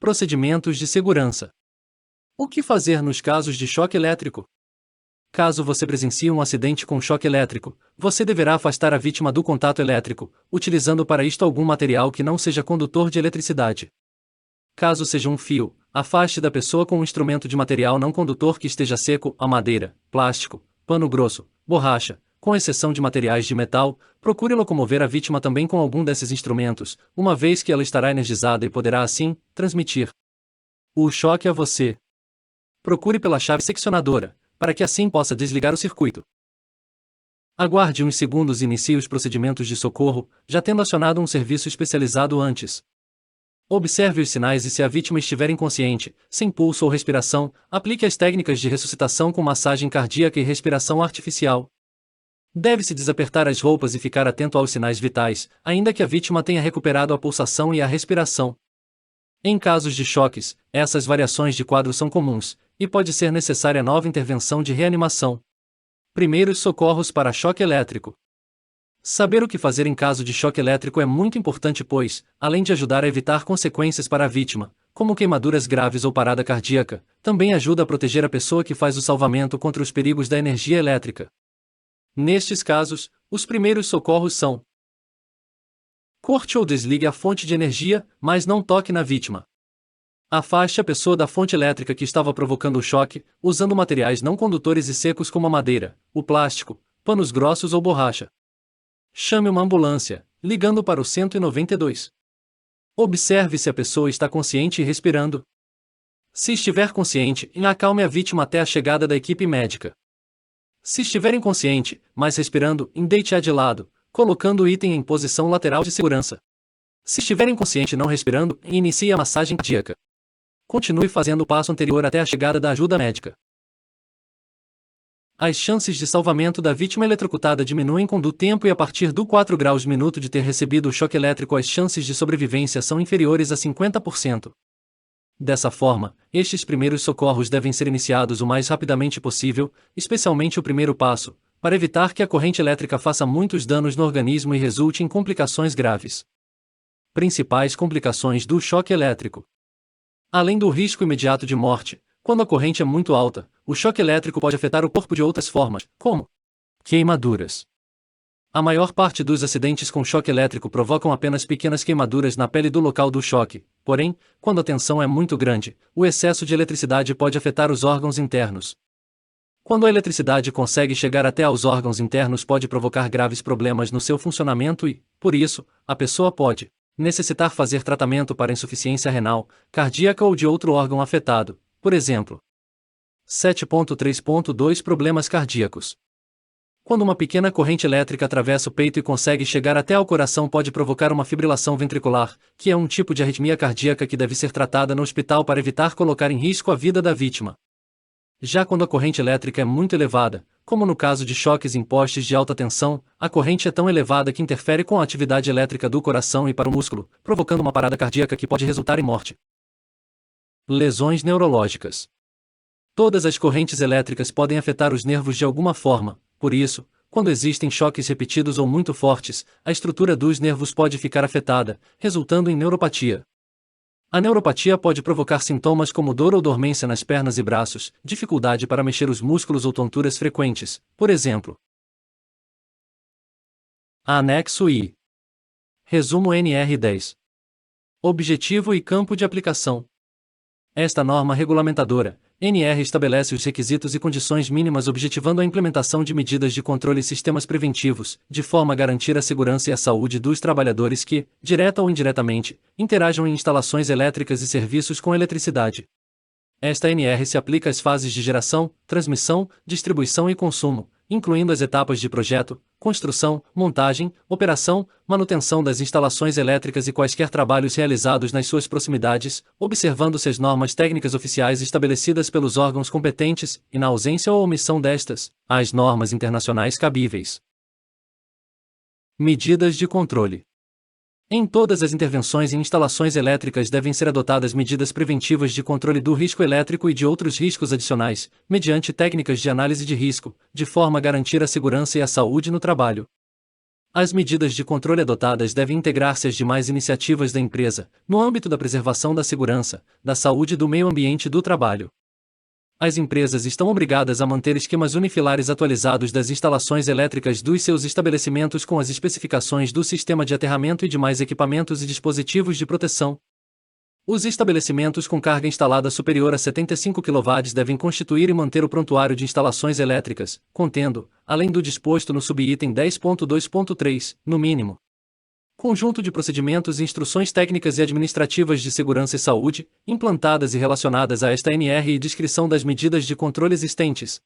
Procedimentos de segurança. O que fazer nos casos de choque elétrico? Caso você presencie um acidente com choque elétrico, você deverá afastar a vítima do contato elétrico, utilizando para isto algum material que não seja condutor de eletricidade. Caso seja um fio, afaste da pessoa com um instrumento de material não condutor que esteja seco, a madeira, plástico, pano grosso, borracha, com exceção de materiais de metal. Procure locomover a vítima também com algum desses instrumentos, uma vez que ela estará energizada e poderá assim transmitir o choque a você. Procure pela chave seccionadora, para que assim possa desligar o circuito. Aguarde uns segundos e inicie os procedimentos de socorro, já tendo acionado um serviço especializado antes. Observe os sinais e, se a vítima estiver inconsciente, sem pulso ou respiração, aplique as técnicas de ressuscitação com massagem cardíaca e respiração artificial. Deve-se desapertar as roupas e ficar atento aos sinais vitais, ainda que a vítima tenha recuperado a pulsação e a respiração. Em casos de choques, essas variações de quadro são comuns, e pode ser necessária nova intervenção de reanimação. Primeiros socorros para choque elétrico. Saber o que fazer em caso de choque elétrico é muito importante, pois, além de ajudar a evitar consequências para a vítima, como queimaduras graves ou parada cardíaca, também ajuda a proteger a pessoa que faz o salvamento contra os perigos da energia elétrica. Nestes casos, os primeiros socorros são: corte ou desligue a fonte de energia, mas não toque na vítima. Afaste a pessoa da fonte elétrica que estava provocando o choque, usando materiais não condutores e secos como a madeira, o plástico, panos grossos ou borracha. Chame uma ambulância, ligando para o 192. Observe se a pessoa está consciente e respirando. Se estiver consciente, acalme a vítima até a chegada da equipe médica. Se estiver inconsciente, mas respirando, deite-a de lado, colocando o item em posição lateral de segurança. Se estiver inconsciente e não respirando, inicie a massagem cardíaca. Continue fazendo o passo anterior até a chegada da ajuda médica. As chances de salvamento da vítima eletrocutada diminuem com o tempo, e a partir do 4 graus minuto de ter recebido o choque elétrico as chances de sobrevivência são inferiores a 50%. Dessa forma, estes primeiros socorros devem ser iniciados o mais rapidamente possível, especialmente o primeiro passo, para evitar que a corrente elétrica faça muitos danos no organismo e resulte em complicações graves. Principais complicações do choque elétrico. Além do risco imediato de morte, quando a corrente é muito alta, o choque elétrico pode afetar o corpo de outras formas, como queimaduras. A maior parte dos acidentes com choque elétrico provocam apenas pequenas queimaduras na pele do local do choque, porém, quando a tensão é muito grande, o excesso de eletricidade pode afetar os órgãos internos. Quando a eletricidade consegue chegar até aos órgãos internos, pode provocar graves problemas no seu funcionamento e, por isso, a pessoa pode necessitar fazer tratamento para insuficiência renal, cardíaca ou de outro órgão afetado, por exemplo. 7.3.2 Problemas cardíacos. Quando uma pequena corrente elétrica atravessa o peito e consegue chegar até ao coração, pode provocar uma fibrilação ventricular, que é um tipo de arritmia cardíaca que deve ser tratada no hospital para evitar colocar em risco a vida da vítima. Já quando a corrente elétrica é muito elevada, como no caso de choques em postes de alta tensão, a corrente é tão elevada que interfere com a atividade elétrica do coração e para o músculo, provocando uma parada cardíaca que pode resultar em morte. Lesões neurológicas. Todas as correntes elétricas podem afetar os nervos de alguma forma, por isso, quando existem choques repetidos ou muito fortes, a estrutura dos nervos pode ficar afetada, resultando em neuropatia. A neuropatia pode provocar sintomas como dor ou dormência nas pernas e braços, dificuldade para mexer os músculos ou tonturas frequentes, por exemplo. Anexo I. Resumo NR10. Objetivo e campo de aplicação. Esta norma regulamentadora, NR, estabelece os requisitos e condições mínimas objetivando a implementação de medidas de controle e sistemas preventivos, de forma a garantir a segurança e a saúde dos trabalhadores que, direta ou indiretamente, interajam em instalações elétricas e serviços com eletricidade. Esta NR se aplica às fases de geração, transmissão, distribuição e consumo, incluindo as etapas de projeto, construção, montagem, operação, manutenção das instalações elétricas e quaisquer trabalhos realizados nas suas proximidades, observando-se as normas técnicas oficiais estabelecidas pelos órgãos competentes, e, na ausência ou omissão destas, as normas internacionais cabíveis. Medidas de controle. Em todas as intervenções em instalações elétricas devem ser adotadas medidas preventivas de controle do risco elétrico e de outros riscos adicionais, mediante técnicas de análise de risco, de forma a garantir a segurança e a saúde no trabalho. As medidas de controle adotadas devem integrar-se às demais iniciativas da empresa, no âmbito da preservação da segurança, da saúde e do meio ambiente do trabalho. As empresas estão obrigadas a manter esquemas unifilares atualizados das instalações elétricas dos seus estabelecimentos com as especificações do sistema de aterramento e demais equipamentos e dispositivos de proteção. Os estabelecimentos com carga instalada superior a 75 kW devem constituir e manter o prontuário de instalações elétricas, contendo, além do disposto no subitem 10.2.3, no mínimo, conjunto de procedimentos e instruções técnicas e administrativas de segurança e saúde, implantadas e relacionadas a esta NR e descrição das medidas de controle existentes.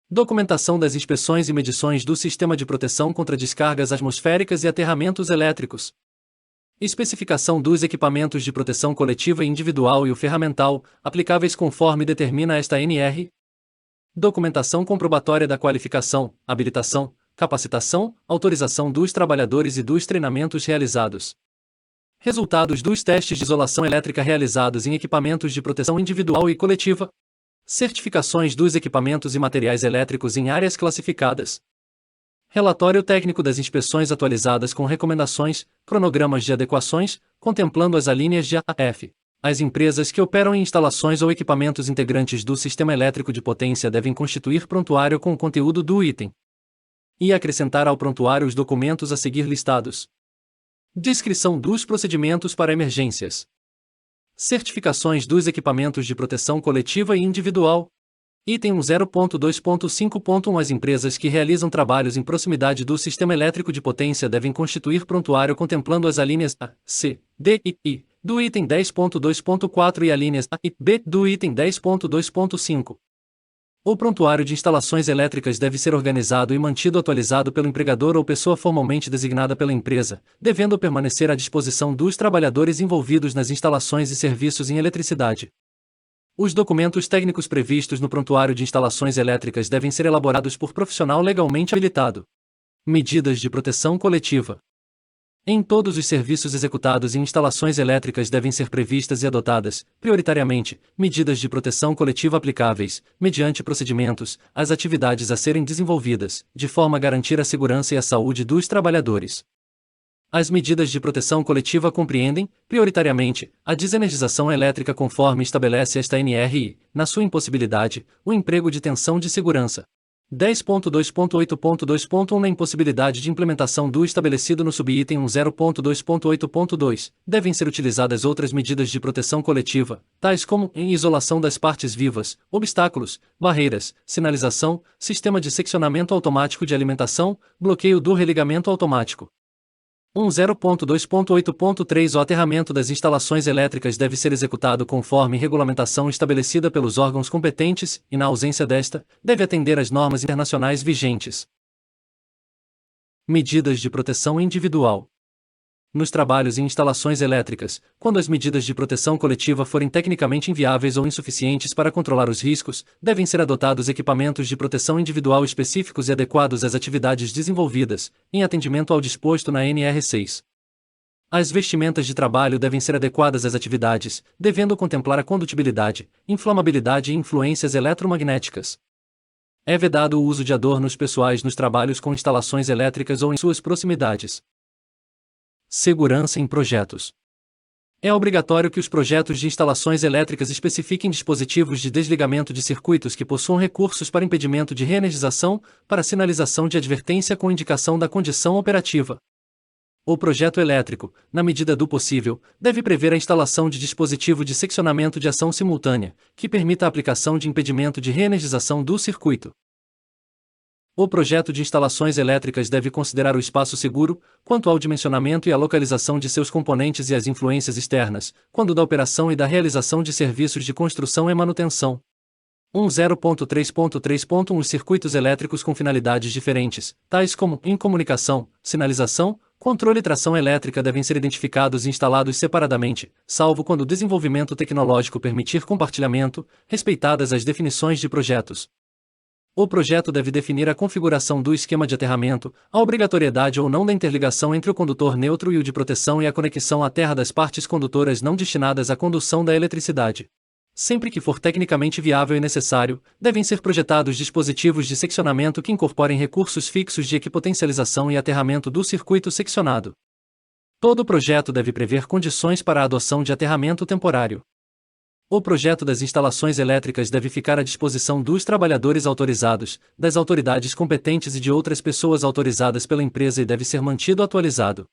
Documentação das inspeções e medições do sistema de proteção contra descargas atmosféricas e aterramentos elétricos. Especificação dos equipamentos de proteção coletiva e individual e o ferramental, aplicáveis conforme determina esta NR. Documentação comprobatória da qualificação, habilitação, capacitação, autorização dos trabalhadores e dos treinamentos realizados. Resultados dos testes de isolação elétrica realizados em equipamentos de proteção individual e coletiva. Certificações dos equipamentos e materiais elétricos em áreas classificadas. Relatório técnico das inspeções atualizadas com recomendações, cronogramas de adequações, contemplando as alíneas de A a F. As empresas que operam em instalações ou equipamentos integrantes do sistema elétrico de potência devem constituir prontuário com o conteúdo do item e acrescentar ao prontuário os documentos a seguir listados. Descrição dos procedimentos para emergências. Certificações dos equipamentos de proteção coletiva e individual. Item 0.2.5.1 As empresas que realizam trabalhos em proximidade do sistema elétrico de potência devem constituir prontuário contemplando as alíneas A, C, D e I do item 10.2.4 e alíneas A e B do item 10.2.5. O prontuário de instalações elétricas deve ser organizado e mantido atualizado pelo empregador ou pessoa formalmente designada pela empresa, devendo permanecer à disposição dos trabalhadores envolvidos nas instalações e serviços em eletricidade. Os documentos técnicos previstos no prontuário de instalações elétricas devem ser elaborados por profissional legalmente habilitado. Medidas de proteção coletiva. Em todos os serviços executados em instalações elétricas devem ser previstas e adotadas, prioritariamente, medidas de proteção coletiva aplicáveis, mediante procedimentos, às atividades a serem desenvolvidas, de forma a garantir a segurança e a saúde dos trabalhadores. As medidas de proteção coletiva compreendem, prioritariamente, a desenergização elétrica conforme estabelece esta NR e, na sua impossibilidade, o emprego de tensão de segurança. 10.2.8.2.1 Na impossibilidade de implementação do estabelecido no subitem 0.2.8.2, devem ser utilizadas outras medidas de proteção coletiva, tais como em isolação das partes vivas, obstáculos, barreiras, sinalização, sistema de seccionamento automático de alimentação, bloqueio do religamento automático. 0.2.8.3 O aterramento das instalações elétricas deve ser executado conforme regulamentação estabelecida pelos órgãos competentes e, na ausência desta, deve atender às normas internacionais vigentes. Medidas de proteção individual. Nos trabalhos em instalações elétricas, quando as medidas de proteção coletiva forem tecnicamente inviáveis ou insuficientes para controlar os riscos, devem ser adotados equipamentos de proteção individual específicos e adequados às atividades desenvolvidas, em atendimento ao disposto na NR6. As vestimentas de trabalho devem ser adequadas às atividades, devendo contemplar a condutibilidade, inflamabilidade e influências eletromagnéticas. É vedado o uso de adornos pessoais nos trabalhos com instalações elétricas ou em suas proximidades. Segurança em projetos. É obrigatório que os projetos de instalações elétricas especifiquem dispositivos de desligamento de circuitos que possuam recursos para impedimento de reenergização, para sinalização de advertência com indicação da condição operativa. O projeto elétrico, na medida do possível, deve prever a instalação de dispositivo de seccionamento de ação simultânea, que permita a aplicação de impedimento de reenergização do circuito. O projeto de instalações elétricas deve considerar o espaço seguro, quanto ao dimensionamento e à localização de seus componentes e as influências externas, quando da operação e da realização de serviços de construção e manutenção. 0.3.3.1 Os circuitos elétricos com finalidades diferentes, tais como incomunicação, sinalização, controle e tração elétrica devem ser identificados e instalados separadamente, salvo quando o desenvolvimento tecnológico permitir compartilhamento, respeitadas as definições de projetos. O projeto deve definir a configuração do esquema de aterramento, a obrigatoriedade ou não da interligação entre o condutor neutro e o de proteção e a conexão à terra das partes condutoras não destinadas à condução da eletricidade. Sempre que for tecnicamente viável e necessário, devem ser projetados dispositivos de seccionamento que incorporem recursos fixos de equipotencialização e aterramento do circuito seccionado. Todo projeto deve prever condições para a adoção de aterramento temporário. O projeto das instalações elétricas deve ficar à disposição dos trabalhadores autorizados, das autoridades competentes e de outras pessoas autorizadas pela empresa e deve ser mantido atualizado.